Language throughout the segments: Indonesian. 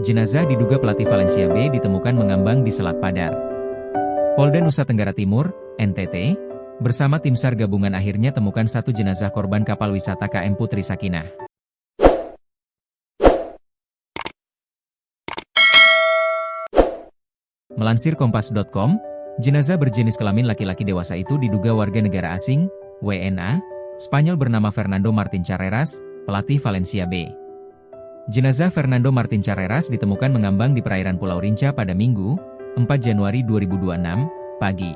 Jenazah diduga pelatih Valencia B ditemukan mengambang di Selat Padar. Polda Nusa Tenggara Timur, NTT, bersama tim SAR gabungan akhirnya temukan satu jenazah korban kapal wisata KM Putri Sakinah. Melansir Kompas.com, jenazah berjenis kelamin laki-laki dewasa itu diduga warga negara asing, WNA, Spanyol bernama Fernando Martin Carreras, pelatih Valencia B. Jenazah Fernando Martin Carreras ditemukan mengambang di perairan Pulau Rinca pada Minggu, 4 Januari 2026, pagi.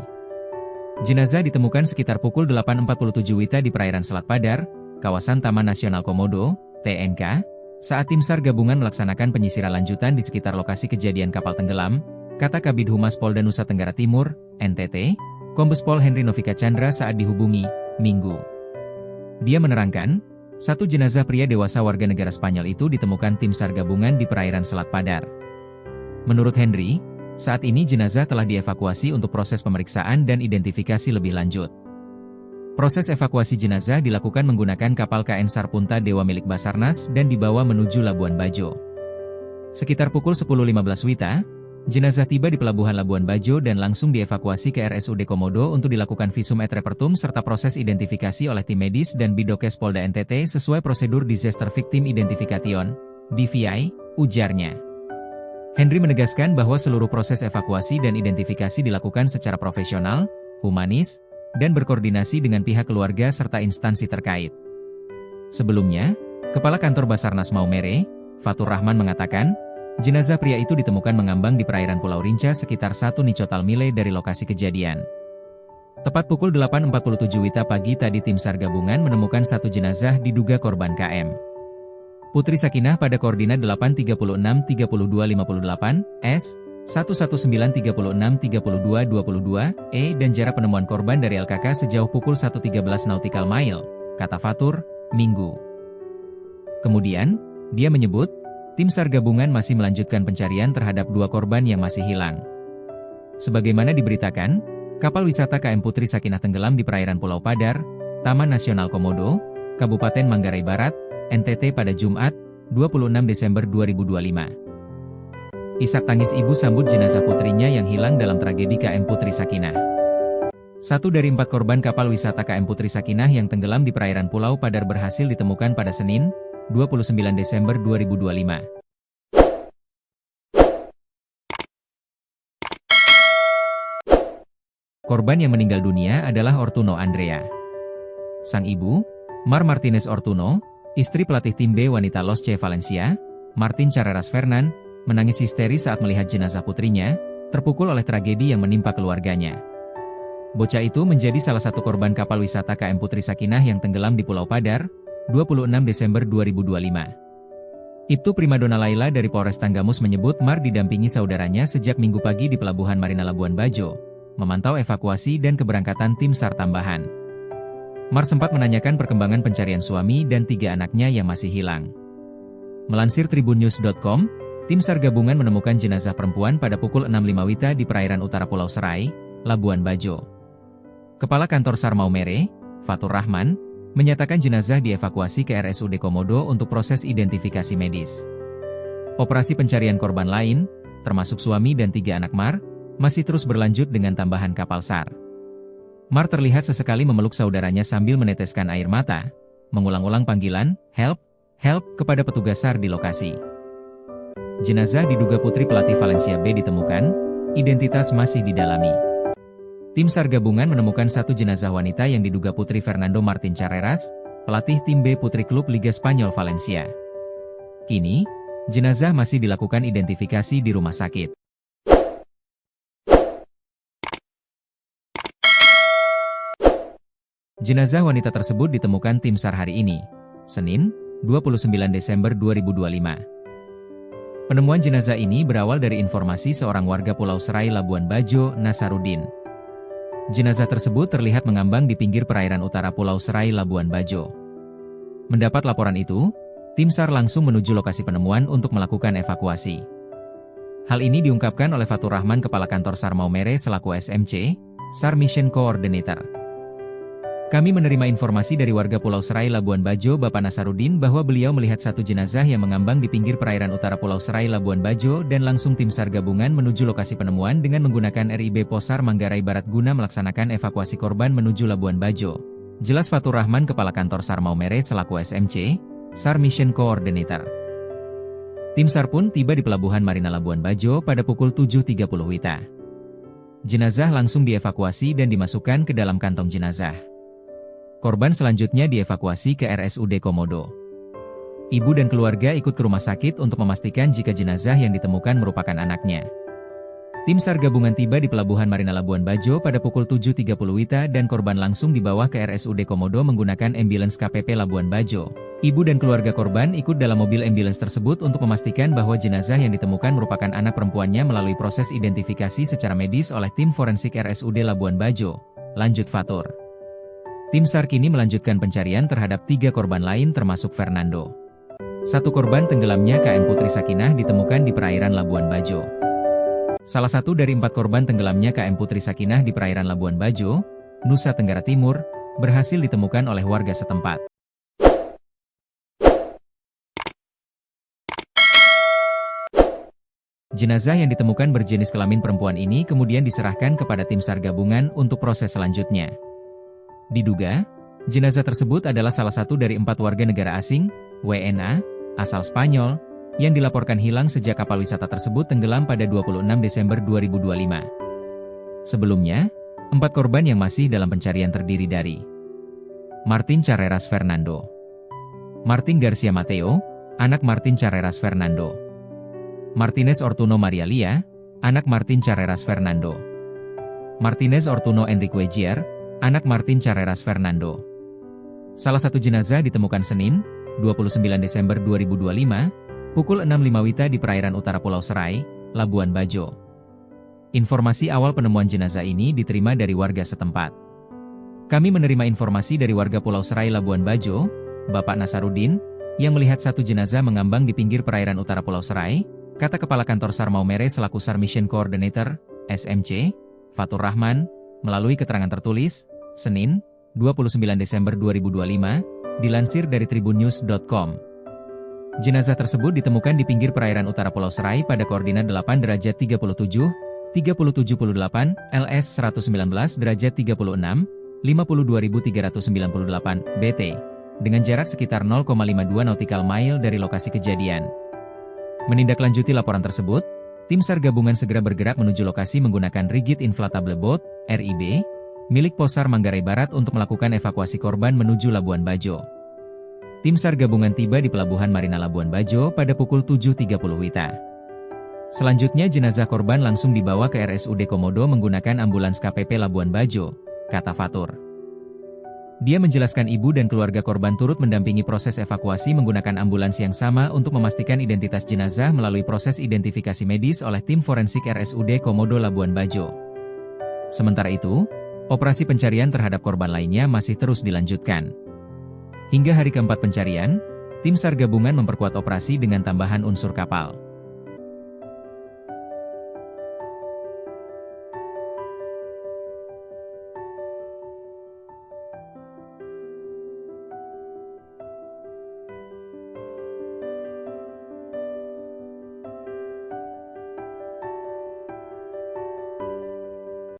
Jenazah ditemukan sekitar pukul 8.47 WITA di perairan Selat Padar, kawasan Taman Nasional Komodo, TNK, saat tim SAR gabungan melaksanakan penyisiran lanjutan di sekitar lokasi kejadian kapal tenggelam, kata Kabid Humas Polda Nusa Tenggara Timur, NTT, Kombes Pol Henry Novika Chandra saat dihubungi, Minggu. Dia menerangkan, satu jenazah pria dewasa warga negara Spanyol itu ditemukan tim SAR gabungan di perairan Selat Padar. Menurut Henry, saat ini jenazah telah dievakuasi untuk proses pemeriksaan dan identifikasi lebih lanjut. Proses evakuasi jenazah dilakukan menggunakan kapal KN SAR Punta Dewa milik Basarnas dan dibawa menuju Labuan Bajo. Sekitar pukul 10.15 WITA, jenazah tiba di Pelabuhan Labuan Bajo dan langsung dievakuasi ke RSUD Komodo untuk dilakukan visum et repertum serta proses identifikasi oleh tim medis dan Bidokes Polda NTT sesuai prosedur Disaster Victim Identification, DVI, ujarnya. Henry menegaskan bahwa seluruh proses evakuasi dan identifikasi dilakukan secara profesional, humanis, dan berkoordinasi dengan pihak keluarga serta instansi terkait. Sebelumnya, Kepala Kantor Basarnas Maumere, Fatur Rahman mengatakan, jenazah pria itu ditemukan mengambang di perairan Pulau Rinca sekitar 1 nicotal mile dari lokasi kejadian. Tepat pukul 8.47 WITA pagi tadi tim SAR gabungan menemukan satu jenazah diduga korban KM Putri Sakinah pada koordinat 8363258 S 119363222 E dan jarak penemuan korban dari LKK sejauh pukul 1.13 nautical mile, kata Fatur, Minggu. Kemudian, dia menyebut, tim SAR gabungan masih melanjutkan pencarian terhadap 2 korban yang masih hilang. Sebagaimana diberitakan, kapal wisata KM Putri Sakinah tenggelam di perairan Pulau Padar, Taman Nasional Komodo, Kabupaten Manggarai Barat, NTT pada Jumat, 26 Desember 2025. Isak tangis ibu sambut jenazah putrinya yang hilang dalam tragedi KM Putri Sakinah. Satu dari 4 korban kapal wisata KM Putri Sakinah yang tenggelam di perairan Pulau Padar berhasil ditemukan pada Senin, 29 Desember 2025. Korban yang meninggal dunia adalah Ortuno Andrea. Sang ibu, Mar Martinez Ortuno, istri pelatih tim B wanita Los C Valencia, Martin Carreras Fernan, menangis histeris saat melihat jenazah putrinya, terpukul oleh tragedi yang menimpa keluarganya. Bocah itu menjadi salah satu korban kapal wisata KM Putri Sakinah yang tenggelam di Pulau Padar, 26 Desember 2025. Ibtu Primadona Laila dari Polres Tanggamus menyebut Mar didampingi saudaranya sejak Minggu pagi di Pelabuhan Marina Labuan Bajo, memantau evakuasi dan keberangkatan tim SAR tambahan. Mar sempat menanyakan perkembangan pencarian suami dan 3 anaknya yang masih hilang. Melansir tribunnews.com, tim SAR gabungan menemukan jenazah perempuan pada pukul 6.05 WITA di perairan utara Pulau Serai, Labuan Bajo. Kepala Kantor SAR Maumere, Fatur Rahman, menyatakan jenazah dievakuasi ke RSUD Komodo untuk proses identifikasi medis. Operasi pencarian korban lain, termasuk suami dan 3 anak Mar, masih terus berlanjut dengan tambahan kapal SAR. Mar terlihat sesekali memeluk saudaranya sambil meneteskan air mata, mengulang-ulang panggilan, help, help, kepada petugas SAR di lokasi. Jenazah diduga putri pelatih Valencia B ditemukan, identitas masih didalami. Tim SAR gabungan menemukan satu jenazah wanita yang diduga putri Fernando Martin Carreras, pelatih tim B putri klub Liga Spanyol Valencia. Kini, jenazah masih dilakukan identifikasi di rumah sakit. Jenazah wanita tersebut ditemukan tim SAR hari ini, Senin, 29 Desember 2025. Penemuan jenazah ini berawal dari informasi seorang warga Pulau Serai Labuan Bajo, Nasarudin. Jenazah tersebut terlihat mengambang di pinggir perairan utara Pulau Serai Labuan Bajo. Mendapat laporan itu, tim SAR langsung menuju lokasi penemuan untuk melakukan evakuasi. Hal ini diungkapkan oleh Fatur Rahman Kepala Kantor SAR Maumere selaku SMC, SAR Mission Coordinator. Kami menerima informasi dari warga Pulau Serai Labuan Bajo Bapak Nasarudin bahwa beliau melihat satu jenazah yang mengambang di pinggir perairan utara Pulau Serai Labuan Bajo dan langsung tim SAR gabungan menuju lokasi penemuan dengan menggunakan RIB Posar Manggarai Barat guna melaksanakan evakuasi korban menuju Labuan Bajo. Jelas Fatur Rahman Kepala Kantor SAR Maumere selaku SMC, SAR Mission Coordinator. Tim SAR pun tiba di Pelabuhan Marina Labuan Bajo pada pukul 7.30 WITA. Jenazah langsung dievakuasi dan dimasukkan ke dalam kantong jenazah. Korban selanjutnya dievakuasi ke RSUD Komodo. Ibu dan keluarga ikut ke rumah sakit untuk memastikan jika jenazah yang ditemukan merupakan anaknya. Tim SAR gabungan tiba di Pelabuhan Marina Labuan Bajo pada pukul 7.30 WITA dan korban langsung dibawa ke RSUD Komodo menggunakan ambulans KPP Labuan Bajo. Ibu dan keluarga korban ikut dalam mobil ambulans tersebut untuk memastikan bahwa jenazah yang ditemukan merupakan anak perempuannya melalui proses identifikasi secara medis oleh tim forensik RSUD Labuan Bajo. Lanjut Fatur. Tim SAR kini melanjutkan pencarian terhadap 3 korban lain termasuk Fernando. 1 korban tenggelamnya KM Putri Sakinah ditemukan di perairan Labuan Bajo. Salah satu dari 4 korban tenggelamnya KM Putri Sakinah di perairan Labuan Bajo, Nusa Tenggara Timur, berhasil ditemukan oleh warga setempat. Jenazah yang ditemukan berjenis kelamin perempuan ini kemudian diserahkan kepada tim SAR gabungan untuk proses selanjutnya. Diduga, jenazah tersebut adalah salah satu dari 4 warga negara asing, WNA, asal Spanyol, yang dilaporkan hilang sejak kapal wisata tersebut tenggelam pada 26 Desember 2025. Sebelumnya, 4 korban yang masih dalam pencarian terdiri dari Martin Carreras Fernando, Martin Garcia Mateo, anak Martin Carreras Fernando, Martinez Ortuno Maria Lia, anak Martin Carreras Fernando, Martinez Ortuno Enrique Gier, anak Martin Carreras Fernando. Salah satu jenazah ditemukan Senin, 29 Desember 2025, pukul 6.05 WITA di perairan utara Pulau Serai, Labuan Bajo. Informasi awal penemuan jenazah ini diterima dari warga setempat. Kami menerima informasi dari warga Pulau Serai Labuan Bajo, Bapak Nasarudin, yang melihat satu jenazah mengambang di pinggir perairan utara Pulau Serai, kata Kepala Kantor SAR Maumere selaku SAR Mission Coordinator, SMC, Fatur Rahman, melalui keterangan tertulis, Senin, 29 Desember 2025, dilansir dari tribunnews.com. Jenazah tersebut ditemukan di pinggir perairan utara Pulau Serai pada koordinat 8 derajat 37, 3078, LS 119 derajat 36, 52.398, BT, dengan jarak sekitar 0,52 nautical mile dari lokasi kejadian. Menindaklanjuti laporan tersebut, tim SAR gabungan segera bergerak menuju lokasi menggunakan Rigid Inflatable Boat, RIB, milik Posar Manggarai Barat untuk melakukan evakuasi korban menuju Labuan Bajo. Tim SAR gabungan tiba di Pelabuhan Marina Labuan Bajo pada pukul 7.30 WITA. Selanjutnya jenazah korban langsung dibawa ke RSUD Komodo menggunakan ambulans KPP Labuan Bajo, kata Fatur. Dia menjelaskan ibu dan keluarga korban turut mendampingi proses evakuasi menggunakan ambulans yang sama untuk memastikan identitas jenazah melalui proses identifikasi medis oleh tim forensik RSUD Komodo Labuan Bajo. Sementara itu, operasi pencarian terhadap korban lainnya masih terus dilanjutkan. Hingga hari keempat pencarian, tim SAR gabungan memperkuat operasi dengan tambahan unsur kapal.